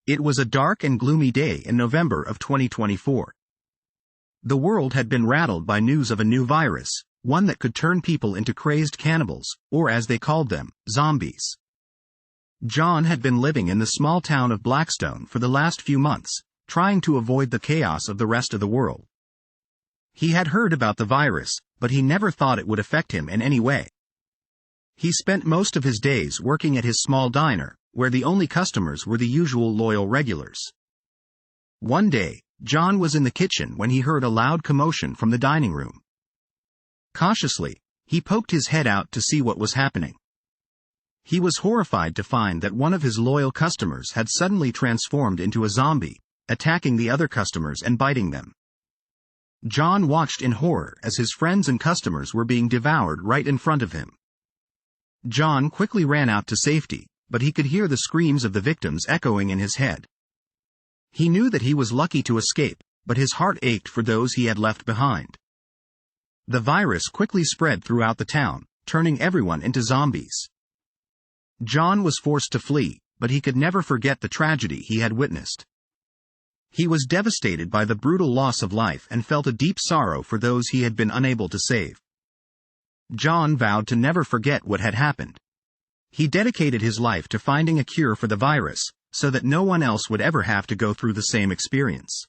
It was a dark and gloomy day in November of 2024. The world had been rattled by news of a new virus, one that could turn people into crazed cannibals, or as they called them, zombies. John had been living in the small town of Blackstone for the last few months, trying to avoid the chaos of the rest of the world. He had heard about the virus, but he never thought it would affect him in any way. He spent most of his days working at his small diner, where the only customers were the usual loyal regulars. One day, John was in the kitchen when he heard a loud commotion from the dining room. Cautiously, he poked his head out to see what was happening. He was horrified to find that one of his loyal customers had suddenly transformed into a zombie, attacking the other customers and biting them. John watched in horror as his friends and customers were being devoured right in front of him. John quickly ran out to safety, but he could hear the screams of the victims echoing in his head. He knew that he was lucky to escape, but his heart ached for those he had left behind. The virus quickly spread throughout the town, turning everyone into zombies. John was forced to flee, but he could never forget the tragedy he had witnessed. He was devastated by the brutal loss of life and felt a deep sorrow for those he had been unable to save. John vowed to never forget what had happened. He dedicated his life to finding a cure for the virus, so that no one else would ever have to go through the same experience.